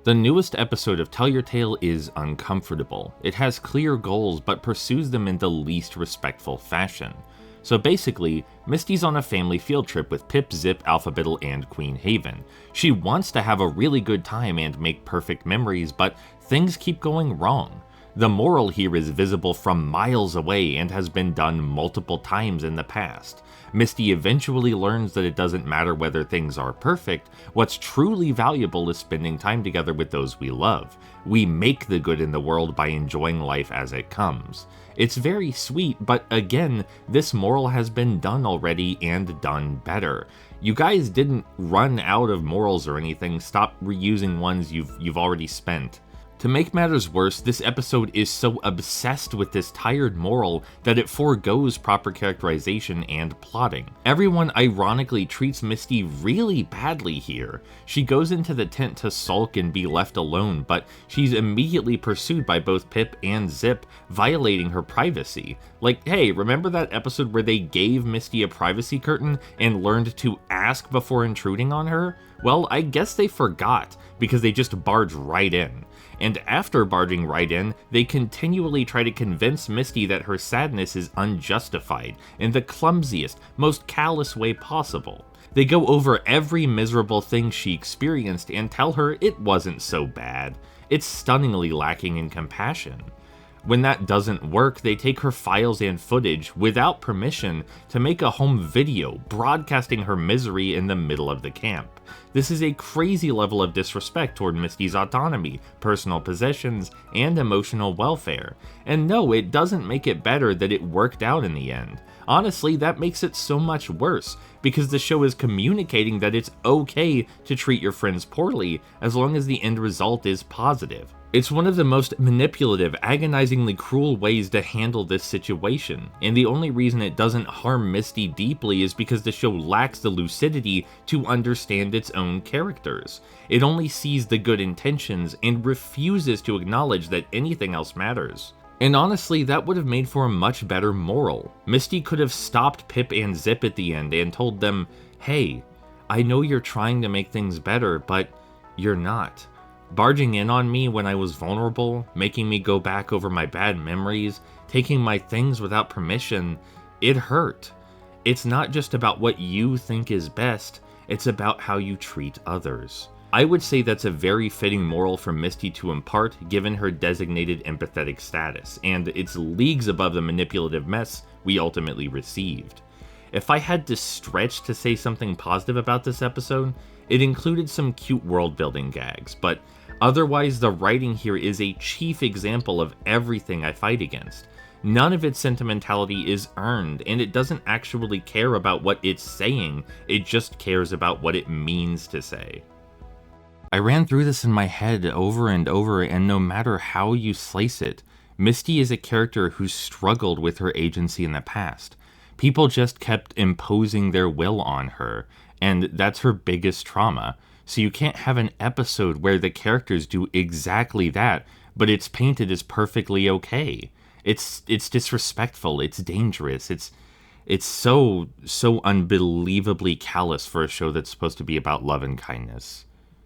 The newest episode of Tell Your Tale is uncomfortable. It has clear goals, but pursues them in the least respectful fashion. So basically, Misty's on a family field trip with Pip, Zip, Alphabettle, and Queen Haven. She wants to have a really good time and make perfect memories, but things keep going wrong. The moral here is visible from miles away and has been done multiple times in the past. Misty eventually learns that it doesn't matter whether things are perfect, what's truly valuable is spending time together with those we love. We make the good in the world by enjoying life as it comes. It's very sweet, but again, this moral has been done already and done better. You guys didn't run out of morals or anything, stop reusing ones you've already spent. To make matters worse, this episode is so obsessed with this tired moral that it forgoes proper characterization and plotting. Everyone ironically treats Misty really badly here. She goes into the tent to sulk and be left alone, but she's immediately pursued by both Pip and Zip, violating her privacy. Like, hey, remember that episode where they gave Misty a privacy curtain and learned to ask before intruding on her? Well, I guess they forgot, because they just barge right in. And after barging right in, they continually try to convince Misty that her sadness is unjustified, in the clumsiest, most callous way possible. They go over every miserable thing she experienced and tell her it wasn't so bad. It's stunningly lacking in compassion. When that doesn't work, they take her files and footage, without permission, to make a home video, broadcasting her misery in the middle of the camp. This is a crazy level of disrespect toward Misty's autonomy, personal possessions, and emotional welfare. And no, it doesn't make it better that it worked out in the end. Honestly, that makes it so much worse, because the show is communicating that it's okay to treat your friends poorly, as long as the end result is positive. It's one of the most manipulative, agonizingly cruel ways to handle this situation, and the only reason it doesn't harm Misty deeply is because the show lacks the lucidity to understand its own characters. It only sees the good intentions and refuses to acknowledge that anything else matters. And honestly, that would have made for a much better moral. Misty could have stopped Pip and Zip at the end and told them, hey, I know you're trying to make things better, but you're not. Barging in on me when I was vulnerable, making me go back over my bad memories, taking my things without permission, it hurt. It's not just about what you think is best, it's about how you treat others. I would say that's a very fitting moral for Misty to impart given her designated empathetic status, and it's leagues above the manipulative mess we ultimately received. If I had to stretch to say something positive about this episode, it included some cute world-building gags, but otherwise the writing here is a chief example of everything I fight against. None of its sentimentality is earned, and it doesn't actually care about what it's saying, it just cares about what it means to say. I ran through this in my head over and over, and no matter how you slice it, Misty is a character who struggled with her agency in the past. People just kept imposing their will on her, and that's her biggest trauma. So you can't have an episode where the characters do exactly that, but it's painted as perfectly okay. It's disrespectful, it's dangerous, it's so unbelievably callous for a show that's supposed to be about love and kindness.